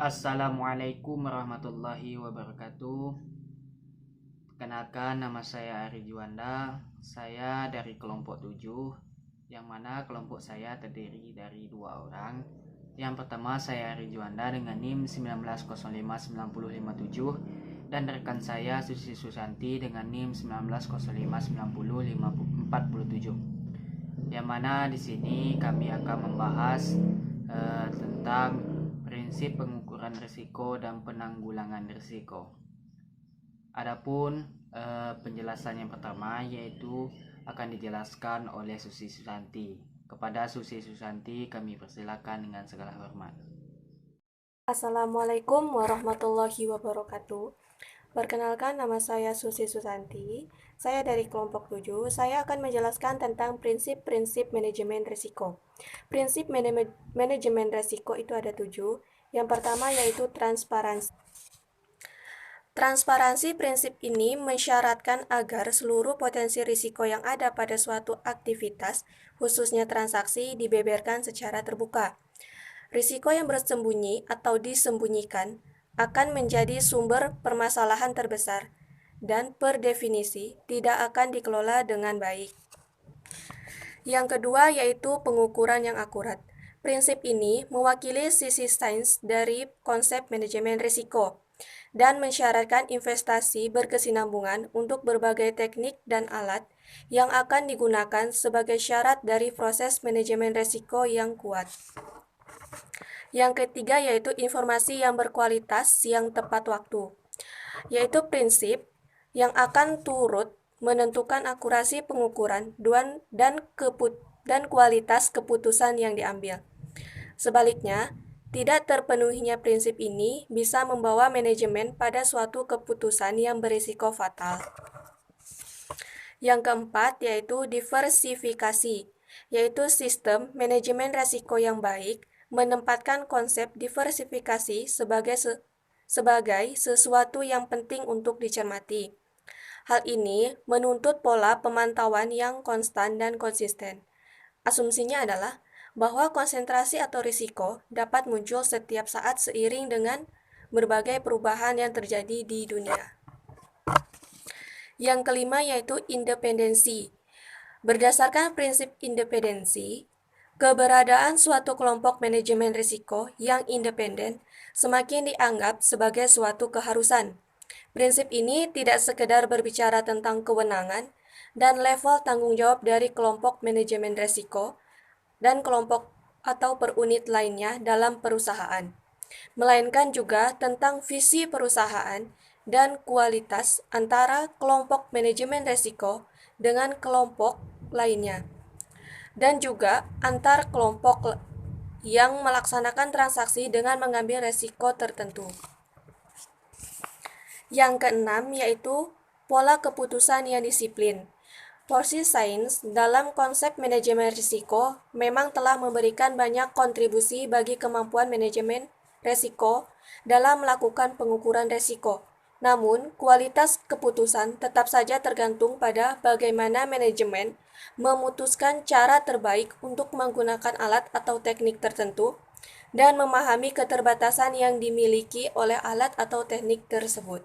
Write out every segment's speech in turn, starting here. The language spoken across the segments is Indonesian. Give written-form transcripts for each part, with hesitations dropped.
Assalamualaikum warahmatullahi wabarakatuh. Perkenalkan, nama saya Ari Juanda. Saya dari kelompok 7, yang mana kelompok saya terdiri dari 2 orang. Yang pertama saya Ari Juanda dengan NIM 19059057 dan rekan saya Susi Susanti dengan NIM 19059047. Yang mana di sini kami akan membahas tentang prinsip pengukuran risiko dan penanggulangan risiko. Adapun penjelasan yang pertama yaitu akan dijelaskan oleh Susi Susanti. Kepada Susi Susanti kami persilakan dengan segala hormat. Assalamualaikum warahmatullahi wabarakatuh. Perkenalkan, nama saya Susi Susanti. Saya dari kelompok 7. Saya akan menjelaskan tentang prinsip-prinsip manajemen risiko. Prinsip manajemen risiko itu ada 7. Yang pertama yaitu transparansi. Transparansi prinsip ini mensyaratkan agar seluruh potensi risiko yang ada pada suatu aktivitas, khususnya transaksi, dibeberkan secara terbuka. Risiko yang bersembunyi atau disembunyikan akan menjadi sumber permasalahan terbesar dan per definisi tidak akan dikelola dengan baik. Yang kedua yaitu pengukuran yang akurat. Prinsip ini mewakili sisi sains dari konsep manajemen risiko dan mensyaratkan investasi berkesinambungan untuk berbagai teknik dan alat yang akan digunakan sebagai syarat dari proses manajemen risiko yang kuat. Yang ketiga yaitu informasi yang berkualitas yang tepat waktu, yaitu prinsip yang akan turut menentukan akurasi pengukuran dan kualitas keputusan yang diambil. Sebaliknya, tidak terpenuhinya prinsip ini bisa membawa manajemen pada suatu keputusan yang berisiko fatal. Yang keempat yaitu diversifikasi, yaitu sistem manajemen risiko yang baik menempatkan konsep diversifikasi sebagai sesuatu yang penting untuk dicermati. Hal ini menuntut pola pemantauan yang konstan dan konsisten. Asumsinya adalah bahwa konsentrasi atau risiko dapat muncul setiap saat seiring dengan berbagai perubahan yang terjadi di dunia. Yang kelima yaitu independensi. Berdasarkan prinsip independensi, keberadaan suatu kelompok manajemen risiko yang independen semakin dianggap sebagai suatu keharusan. Prinsip ini tidak sekedar berbicara tentang kewenangan dan level tanggung jawab dari kelompok manajemen risiko dan kelompok atau perunit lainnya dalam perusahaan, melainkan juga tentang visi perusahaan dan kualitas antara kelompok manajemen risiko dengan kelompok lainnya, dan juga antar kelompok yang melaksanakan transaksi dengan mengambil risiko tertentu. Yang keenam yaitu pola keputusan yang disiplin. Porsi sains dalam konsep manajemen risiko memang telah memberikan banyak kontribusi bagi kemampuan manajemen risiko dalam melakukan pengukuran risiko. Namun, kualitas keputusan tetap saja tergantung pada bagaimana manajemen memutuskan cara terbaik untuk menggunakan alat atau teknik tertentu dan memahami keterbatasan yang dimiliki oleh alat atau teknik tersebut.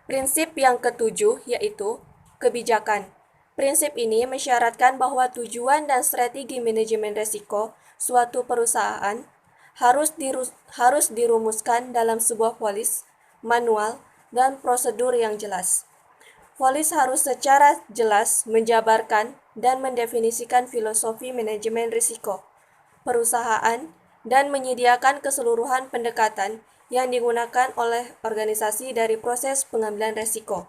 Prinsip yang ketujuh yaitu kebijakan. Prinsip ini mensyaratkan bahwa tujuan dan strategi manajemen risiko suatu perusahaan harus dirumuskan dalam sebuah polis, manual, dan prosedur yang jelas. Polis harus secara jelas menjabarkan dan mendefinisikan filosofi manajemen risiko perusahaan dan menyediakan keseluruhan pendekatan yang digunakan oleh organisasi dari proses pengambilan risiko.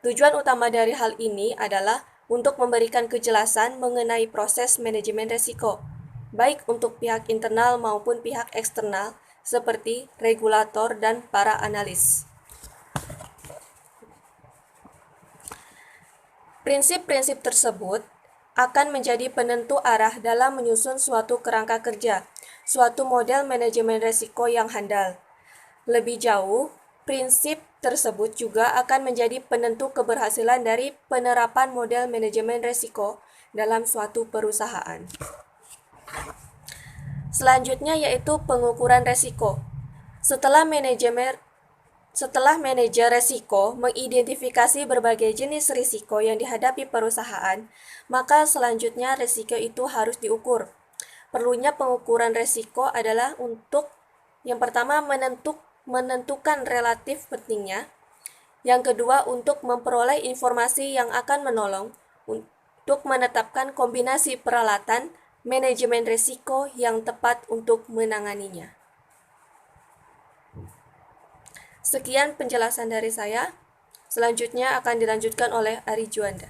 Tujuan utama dari hal ini adalah untuk memberikan kejelasan mengenai proses manajemen risiko, baik untuk pihak internal maupun pihak eksternal seperti regulator dan para analis. Prinsip-prinsip tersebut akan menjadi penentu arah dalam menyusun suatu kerangka kerja, suatu model manajemen risiko yang handal. Lebih jauh, prinsip tersebut juga akan menjadi penentu keberhasilan dari penerapan model manajemen risiko dalam suatu perusahaan. Selanjutnya yaitu pengukuran resiko. Setelah manajer risiko mengidentifikasi berbagai jenis risiko yang dihadapi perusahaan, maka selanjutnya risiko itu harus diukur. Perlunya pengukuran risiko adalah untuk yang pertama menentukan relatif pentingnya, yang kedua untuk memperoleh informasi yang akan menolong untuk menetapkan kombinasi peralatan manajemen risiko yang tepat untuk menanganinya. Sekian penjelasan dari saya. Selanjutnya akan dilanjutkan oleh Ari Juanda.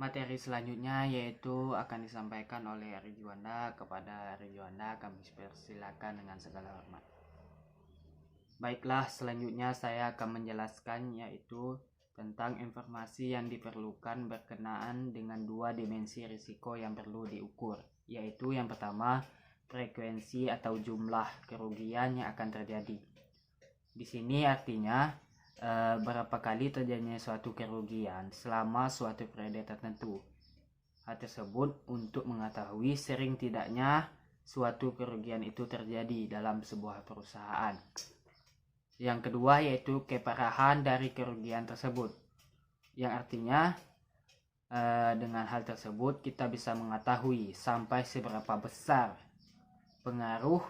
Materi selanjutnya yaitu akan disampaikan oleh Ari Juanda. Kepada Ari Juanda kami persilakan dengan segala hormat. Baiklah, selanjutnya saya akan menjelaskan yaitu tentang informasi yang diperlukan berkenaan dengan dua dimensi risiko yang perlu diukur, yaitu yang pertama, frekuensi atau jumlah kerugian yang akan terjadi. Di sini artinya berapa kali terjadinya suatu kerugian selama suatu periode tertentu. Hal tersebut untuk mengetahui sering tidaknya suatu kerugian itu terjadi dalam sebuah perusahaan. Yang kedua yaitu keparahan dari kerugian tersebut, yang artinya dengan hal tersebut kita bisa mengetahui sampai seberapa besar pengaruh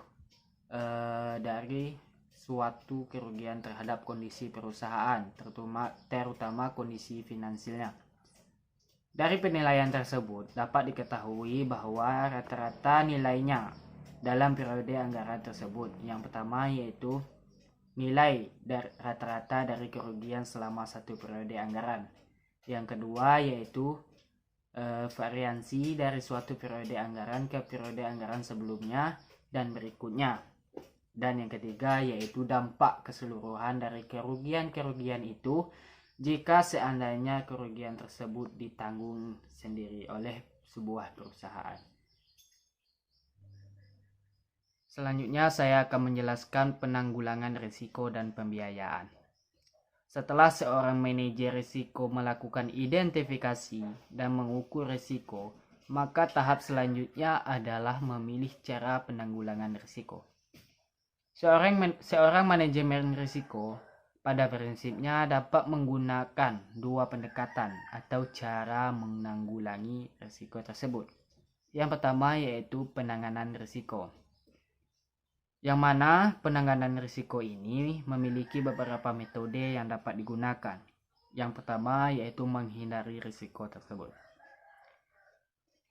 dari suatu kerugian terhadap kondisi perusahaan, terutama kondisi finansialnya. Dari penilaian tersebut dapat diketahui bahwa rata-rata nilainya dalam periode anggaran tersebut. Yang pertama yaitu nilai rata-rata dari kerugian selama satu periode anggaran. Yang kedua yaitu variansi dari suatu periode anggaran ke periode anggaran sebelumnya dan berikutnya. Dan yang ketiga yaitu dampak keseluruhan dari kerugian-kerugian itu jika seandainya kerugian tersebut ditanggung sendiri oleh sebuah perusahaan. Selanjutnya saya akan menjelaskan penanggulangan risiko dan pembiayaan. Setelah seorang manajer risiko melakukan identifikasi dan mengukur risiko, maka tahap selanjutnya adalah memilih cara penanggulangan risiko. Seorang manajemen risiko pada prinsipnya dapat menggunakan dua pendekatan atau cara menanggulangi risiko tersebut. Yang pertama yaitu penanganan risiko, yang mana penanganan risiko ini memiliki beberapa metode yang dapat digunakan. Yang pertama yaitu menghindari risiko tersebut.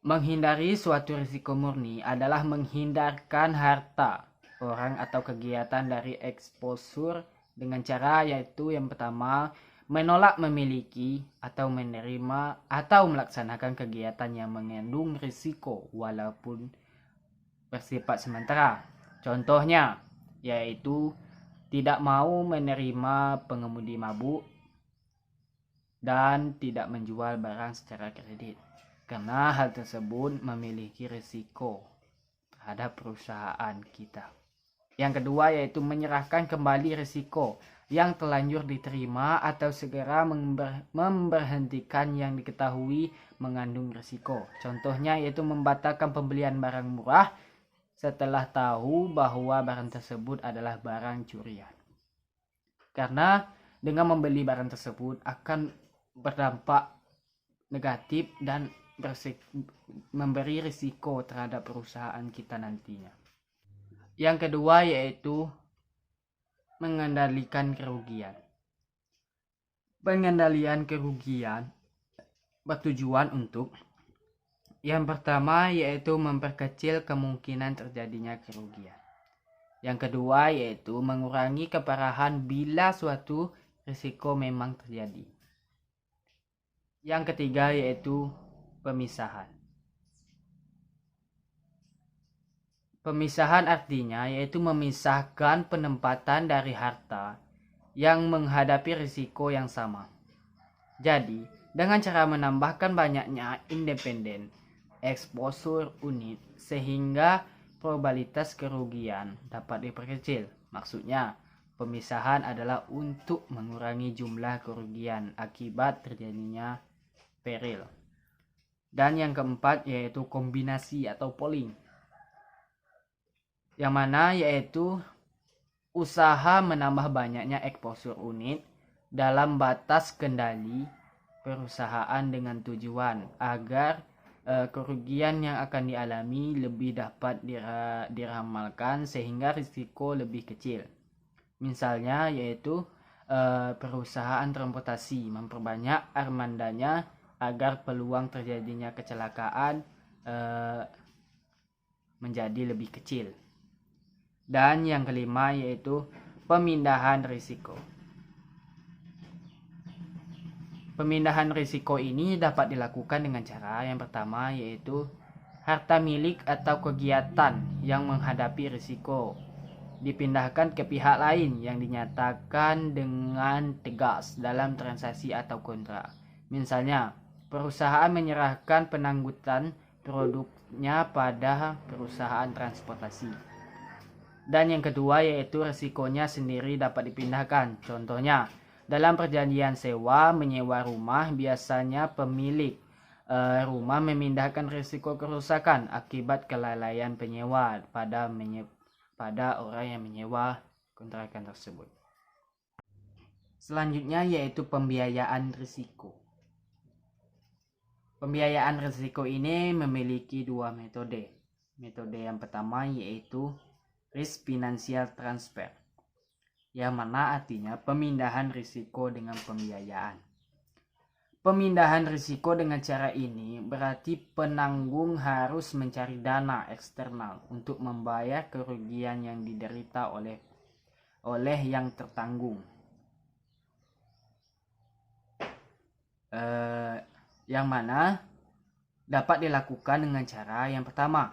Menghindari suatu risiko murni adalah menghindarkan harta orang atau kegiatan dari eksposur dengan cara yaitu yang pertama menolak memiliki atau menerima atau melaksanakan kegiatan yang mengandung risiko walaupun bersifat sementara. Contohnya yaitu tidak mau menerima pengemudi mabuk dan tidak menjual barang secara kredit, karena hal tersebut memiliki risiko terhadap perusahaan kita. Yang kedua yaitu menyerahkan kembali risiko yang telanjur diterima atau segera memberhentikan yang diketahui mengandung risiko. Contohnya yaitu membatalkan pembelian barang murah setelah tahu bahwa barang tersebut adalah barang curian. Karena dengan membeli barang tersebut akan berdampak negatif dan memberi risiko terhadap perusahaan kita nantinya. Yang kedua yaitu mengendalikan kerugian. Pengendalian kerugian bertujuan untuk yang pertama yaitu memperkecil kemungkinan terjadinya kerugian. Yang kedua yaitu mengurangi keparahan bila suatu risiko memang terjadi. Yang ketiga yaitu pemisahan. Pemisahan artinya yaitu memisahkan penempatan dari harta yang menghadapi risiko yang sama. Jadi, dengan cara menambahkan banyaknya independen eksposur unit sehingga probabilitas kerugian dapat diperkecil. Maksudnya, pemisahan adalah untuk mengurangi jumlah kerugian akibat terjadinya peril. Dan yang keempat yaitu kombinasi atau pooling. yang mana yaitu usaha menambah banyaknya eksposur unit dalam batas kendali perusahaan dengan tujuan agar kerugian yang akan dialami lebih dapat diramalkan sehingga risiko lebih kecil. Misalnya yaitu perusahaan transportasi memperbanyak armadanya agar peluang terjadinya kecelakaan menjadi lebih kecil. Dan yang kelima yaitu pemindahan risiko. Pemindahan risiko ini dapat dilakukan dengan cara yang pertama yaitu harta milik atau kegiatan yang menghadapi risiko dipindahkan ke pihak lain yang dinyatakan dengan tegas dalam transaksi atau kontrak. Misalnya, perusahaan menyerahkan penanggutan produknya pada perusahaan transportasi. Dan yang kedua yaitu risikonya sendiri dapat dipindahkan. Contohnya, dalam perjanjian sewa menyewa rumah, biasanya pemilik rumah memindahkan risiko kerusakan akibat kelalaian penyewa pada orang yang menyewa kontrakan tersebut. Selanjutnya yaitu pembiayaan risiko. Pembiayaan risiko ini memiliki dua metode. Metode yang pertama yaitu risk financial transfer, yang mana artinya pemindahan risiko dengan pembiayaan. Pemindahan risiko dengan cara ini berarti penanggung harus mencari dana eksternal untuk membayar kerugian yang diderita oleh yang tertanggung. Yang mana dapat dilakukan dengan cara yang pertama,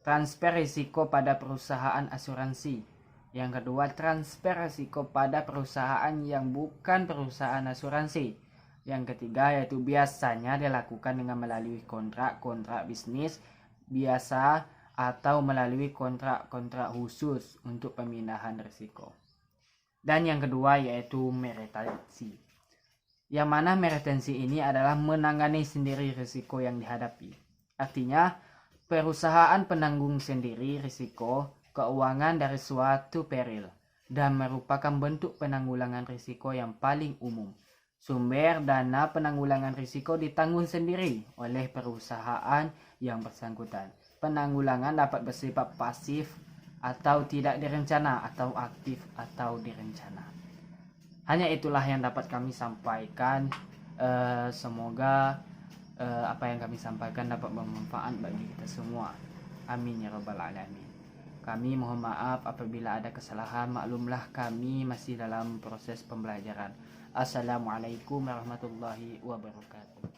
transfer risiko pada perusahaan asuransi. Yang kedua, transfer risiko pada perusahaan yang bukan perusahaan asuransi. Yang ketiga yaitu biasanya dilakukan dengan melalui kontrak bisnis biasa atau melalui kontrak khusus untuk pemindahan risiko. Dan yang kedua yaitu meretensi. Yang mana meretensi ini adalah menangani sendiri risiko yang dihadapi. Artinya, perusahaan penanggung sendiri risiko keuangan dari suatu peril dan merupakan bentuk penanggulangan risiko yang paling umum. Sumber dana penanggulangan risiko ditanggung sendiri oleh perusahaan yang bersangkutan. Penanggulangan dapat bersifat pasif atau tidak direncana atau aktif atau direncana. Hanya itulah yang dapat kami sampaikan. Semoga apa yang kami sampaikan dapat bermanfaat bagi kita semua. Amin ya rabbal alamin. Kami mohon maaf apabila ada kesalahan. Maklumlah kami masih dalam proses pembelajaran. Assalamualaikum warahmatullahi wabarakatuh.